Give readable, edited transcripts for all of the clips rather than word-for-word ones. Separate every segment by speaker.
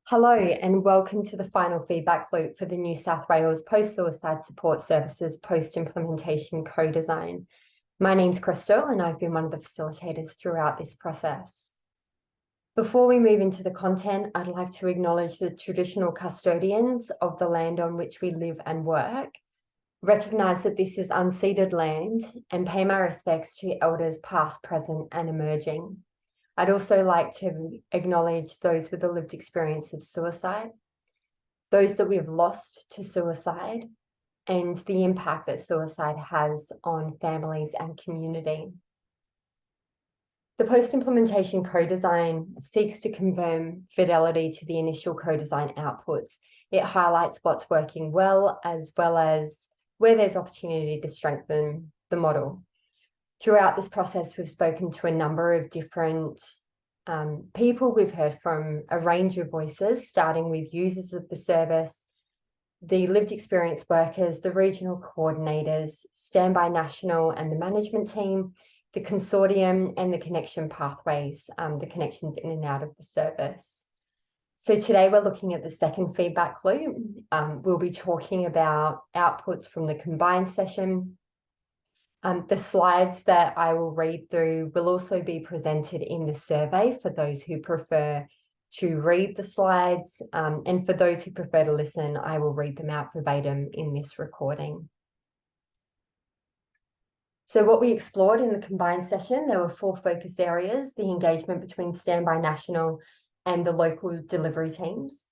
Speaker 1: Hello and welcome to the final feedback loop for the New South Wales Post-Suicide Support Services Post-Implementation Co-Design. My name's Crystal and I've been one of the facilitators throughout this process. Before we move into the content, I'd like to acknowledge the traditional custodians of the land on which we live and work, recognise that this is unceded land and pay my respects to elders past, present and emerging. I'd also like to acknowledge those with a lived experience of suicide, those that we've lost to suicide, and the impact that suicide has on families and community. The post-implementation co-design seeks to confirm fidelity to the initial co-design outputs. It highlights what's working well as where there's opportunity to strengthen the model. Throughout this process, we've spoken to a number of different people. We've heard from a range of voices, starting with users of the service, the lived experience workers, the regional coordinators, Standby National and the management team, the consortium and the connection pathways, the connections in and out of the service. So today we're looking at the second feedback loop. We'll be talking about outputs from the combined session. The slides that I will read through will also be presented in the survey for those who prefer to read the slides. And for those who prefer to listen, I will read them out verbatim in this recording. So what we explored in the combined session, there were 4 focus areas: the engagement between Standby National and the local delivery teams,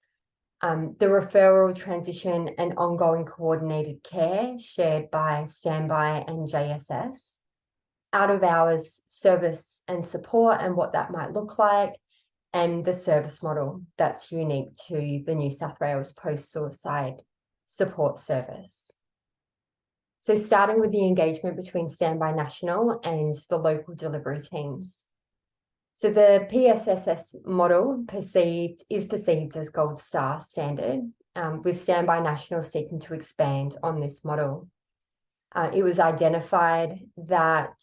Speaker 1: the referral, transition and ongoing coordinated care shared by Standby and JSS, out of hours service and support and what that might look like, and the service model that's unique to the New South Wales Post-Suicide Support Service. So starting with the engagement between Standby National and the local delivery teams. So the PSSS model is perceived as gold star standard, with Standby National seeking to expand on this model. It was identified that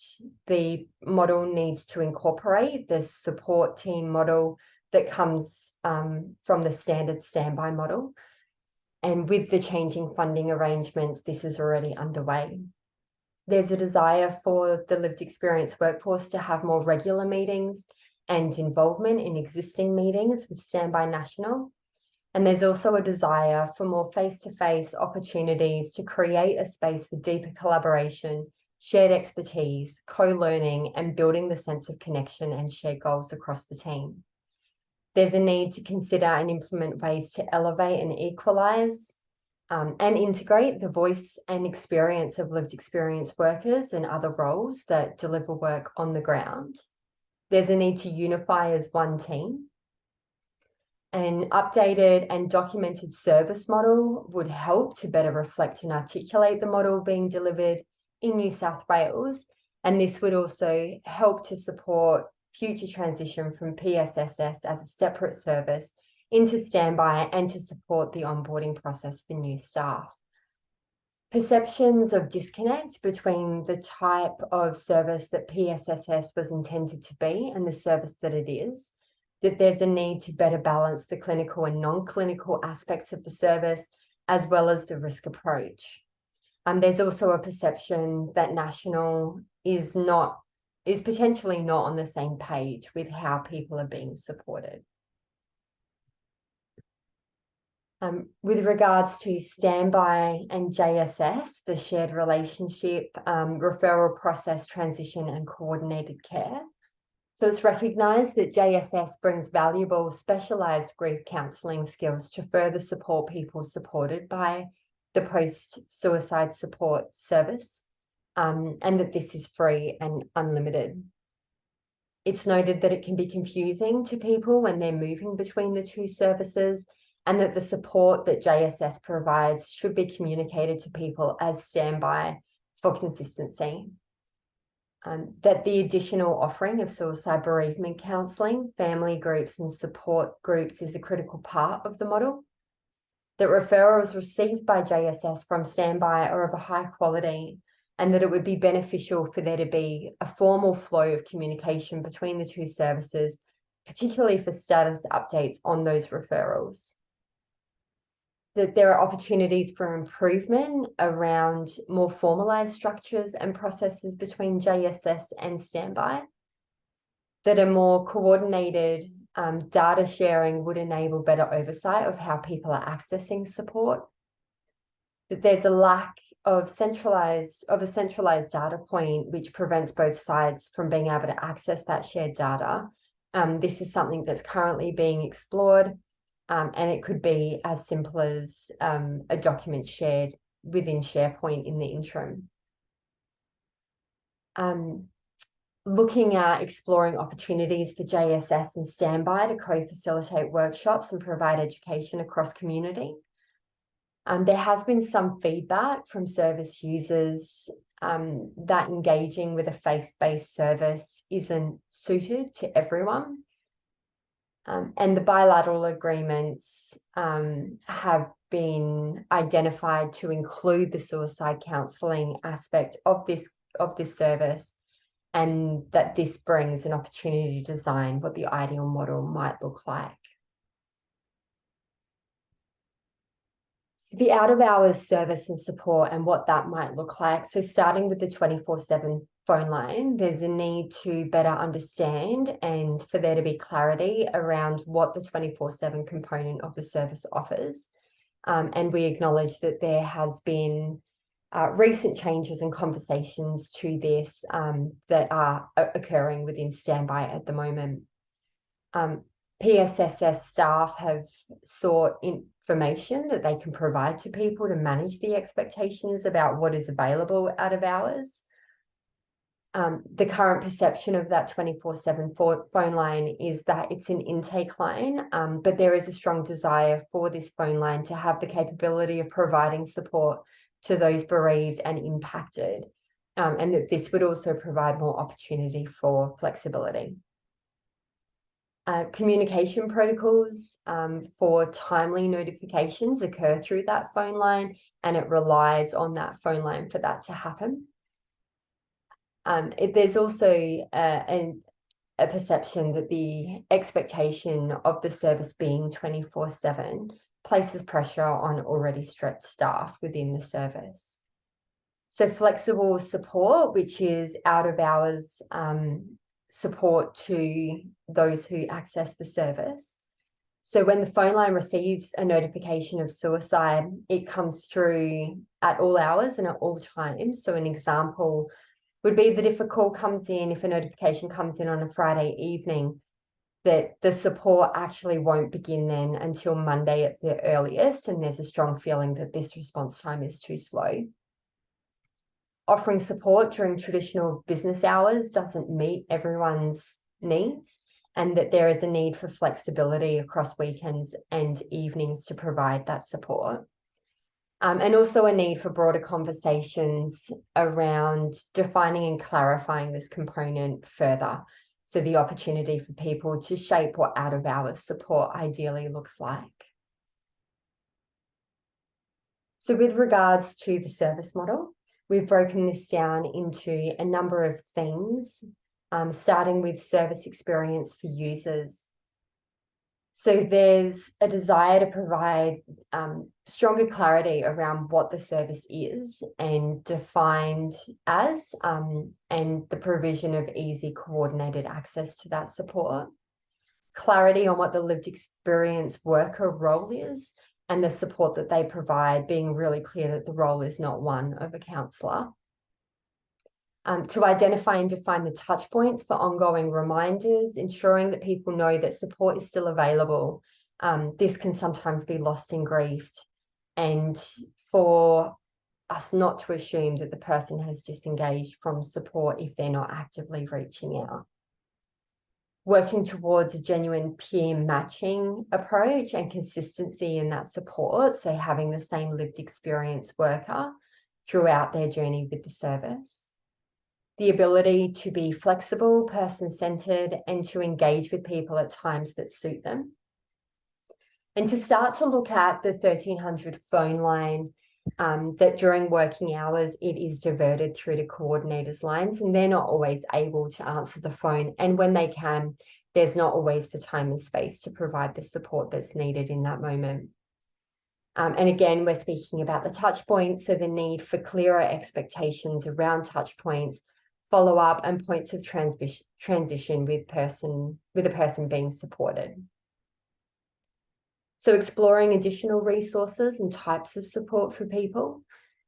Speaker 1: the model needs to incorporate the support team model that comes from the standard Standby model. And with the changing funding arrangements, this is already underway. There's a desire for the lived experience workforce to have more regular meetings and involvement in existing meetings with Standby National. And there's also a desire for more face-to-face opportunities to create a space for deeper collaboration, shared expertise, co-learning, and building the sense of connection and shared goals across the team. There's a need to consider and implement ways to elevate and equalise and integrate the voice and experience of lived experience workers and other roles that deliver work on the ground. There's a need to unify as one team. An updated and documented service model would help to better reflect and articulate the model being delivered in New South Wales. And this would also help to support future transition from PSSS as a separate service into Standby and to support the onboarding process for new staff. Perceptions of disconnect between the type of service that PSSS was intended to be and the service that it is, that there's a need to better balance the clinical and non-clinical aspects of the service, as well as the risk approach. There's also a perception that National is potentially not on the same page with how people are being supported. With regards to Standby and JSS, the shared relationship, referral process, transition and coordinated care. So it's recognised that JSS brings valuable specialised grief counselling skills to further support people supported by the post-suicide support service, and that this is free and unlimited. It's noted that it can be confusing to people when they're moving between the two services, and that the support that JSS provides should be communicated to people as Standby for consistency. That the additional offering of suicide bereavement counselling, family groups and support groups is a critical part of the model. That referrals received by JSS from Standby are of a high quality, and that it would be beneficial for there to be a formal flow of communication between the two services particularly for status updates on those referrals. That there are opportunities for improvement around more formalised structures and processes between JSS and standby, that a more coordinated data sharing would enable better oversight of how people are accessing support, that there's a lack of a centralized data point which prevents both sides from being able to access that shared data. This is something that's currently being explored, and it could be as simple as a document shared within SharePoint in the interim. Looking at exploring opportunities for JSS and standby to co-facilitate workshops and provide education across community. There has been some feedback from service users that engaging with a faith-based service isn't suited to everyone. And the bilateral agreements have been identified to include the suicide counselling aspect of this service, and that this brings an opportunity to design what the ideal model might look like. So the out-of-hours service and support and what that might look like. So starting with the 24/7 phone line, there's a need to better understand and for there to be clarity around what the 24/7 component of the service offers. And we acknowledge that there has been recent changes and conversations to this that are occurring within standby at the moment. PSSS staff have sought information that they can provide to people to manage the expectations about what is available out of hours. The current perception of that 24/7 phone line is that it's an intake line, but there is a strong desire for this phone line to have the capability of providing support to those bereaved and impacted, and that this would also provide more opportunity for flexibility. Communication protocols for timely notifications occur through that phone line, and it relies on that phone line for that to happen. There's also a perception that the expectation of the service being 24/7 places pressure on already stretched staff within the service. So flexible support, which is out of hours support to those who access the service. So when the phone line receives a notification of suicide, it comes through at all hours and at all times. So an example would be that if a notification comes in on a Friday evening, that the support actually won't begin then until Monday at the earliest, and there's a strong feeling that this response time is too slow. Offering support during traditional business hours doesn't meet everyone's needs, and that there is a need for flexibility across weekends and evenings to provide that support. And also a need for broader conversations around defining and clarifying this component further. So the opportunity for people to shape what out-of-hours support ideally looks like. So with regards to the service model, we've broken this down into a number of things, starting with service experience for users. So there's a desire to provide stronger clarity around what the service is and defined as, and the provision of easy coordinated access to that support. Clarity on what the lived experience worker role is and the support that they provide, being really clear that the role is not one of a counsellor. To identify and define the touch points for ongoing reminders, ensuring that people know that support is still available. This can sometimes be lost in grief, and for us not to assume that the person has disengaged from support if they're not actively reaching out. Working towards a genuine peer matching approach and consistency in that support, so having the same lived experience worker throughout their journey with the service. The ability to be flexible, person-centered, and to engage with people at times that suit them. And to start to look at the 1300 phone line, that during working hours, it is diverted through to coordinators' lines, and they're not always able to answer the phone. And when they can, there's not always the time and space to provide the support that's needed in that moment. And again, we're speaking about the touch points, so the need for clearer expectations around touch points, follow-up and points of transition with a person being supported. So exploring additional resources and types of support for people.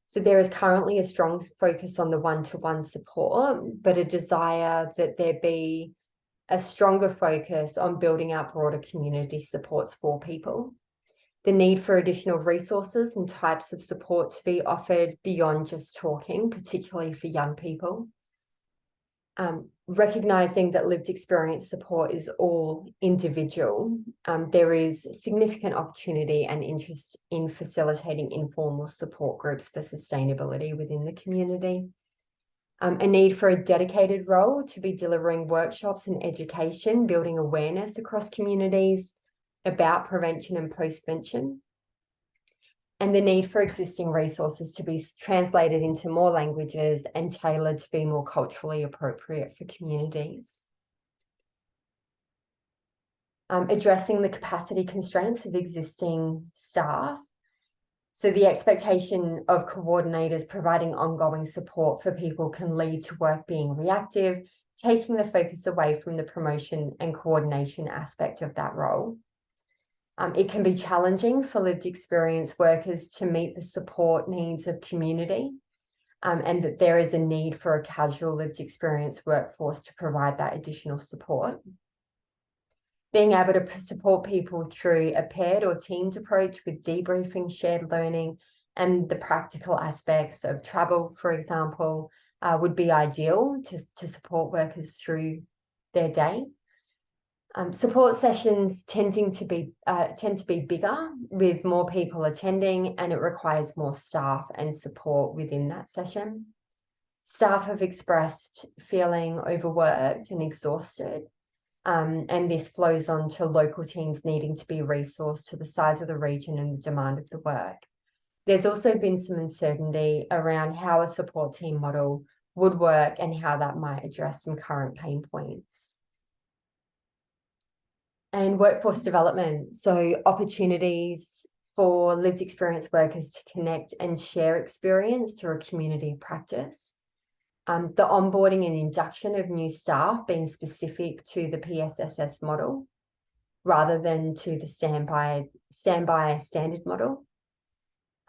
Speaker 1: So there is currently a strong focus on the one-to-one support, but a desire that there be a stronger focus on building out broader community supports for people. The need for additional resources and types of support to be offered beyond just talking, particularly for young people. Recognizing that lived experience support is all individual, there is significant opportunity and interest in facilitating informal support groups for sustainability within the community. A need for a dedicated role to be delivering workshops and education, building awareness across communities about prevention and postvention, and the need for existing resources to be translated into more languages and tailored to be more culturally appropriate for communities. Addressing the capacity constraints of existing staff. So the expectation of coordinators providing ongoing support for people can lead to work being reactive, taking the focus away from the promotion and coordination aspect of that role. It can be challenging for lived experience workers to meet the support needs of community, and that there is a need for a casual lived experience workforce to provide that additional support. Being able to support people through a paired or teamed approach with debriefing, shared learning, and the practical aspects of travel, for example, would be ideal to support workers through their day. Support sessions tend to be bigger with more people attending, and it requires more staff and support within that session. Staff have expressed feeling overworked and exhausted, and this flows on to local teams needing to be resourced to the size of the region and the demand of the work. There's also been some uncertainty around how a support team model would work and how that might address some current pain points. And workforce development, so opportunities for lived experience workers to connect and share experience through a community of practice. The onboarding and induction of new staff being specific to the PSSS model rather than to the standby standard model.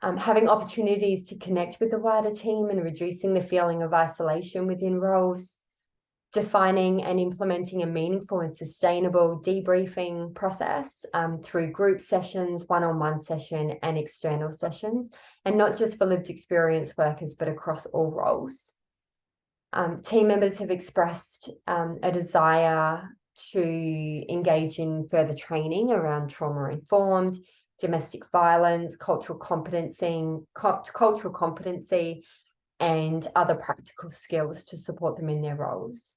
Speaker 1: Having opportunities to connect with the wider team and reducing the feeling of isolation within roles. Defining and implementing a meaningful and sustainable debriefing process through group sessions, one-on-one session and external sessions, and not just for lived experience workers, but across all roles. Team members have expressed a desire to engage in further training around trauma-informed, domestic violence, cultural competency, and other practical skills to support them in their roles.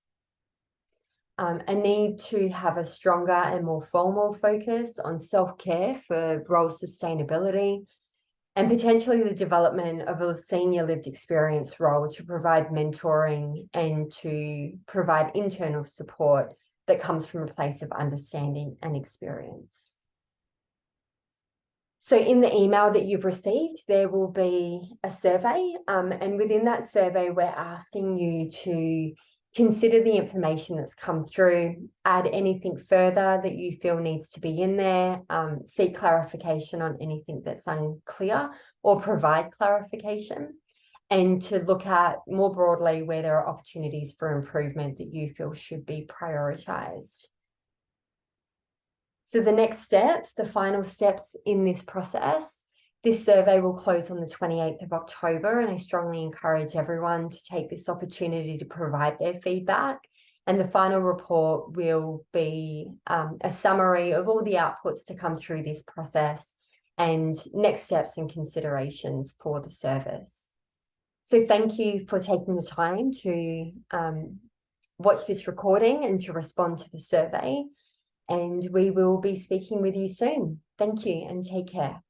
Speaker 1: A need to have a stronger and more formal focus on self-care for role sustainability, and potentially the development of a senior lived experience role to provide mentoring and to provide internal support that comes from a place of understanding and experience. So in the email that you've received, there will be a survey, and within that survey, we're asking you to consider the information that's come through, add anything further that you feel needs to be in there, seek clarification on anything that's unclear or provide clarification, and to look at more broadly where there are opportunities for improvement that you feel should be prioritised. So the next steps, the final steps in this process, this survey will close on the 28th of October, and I strongly encourage everyone to take this opportunity to provide their feedback. And the final report will be a summary of all the outputs to come through this process and next steps and considerations for the service. So thank you for taking the time to watch this recording and to respond to the survey. And we will be speaking with you soon. Thank you and take care.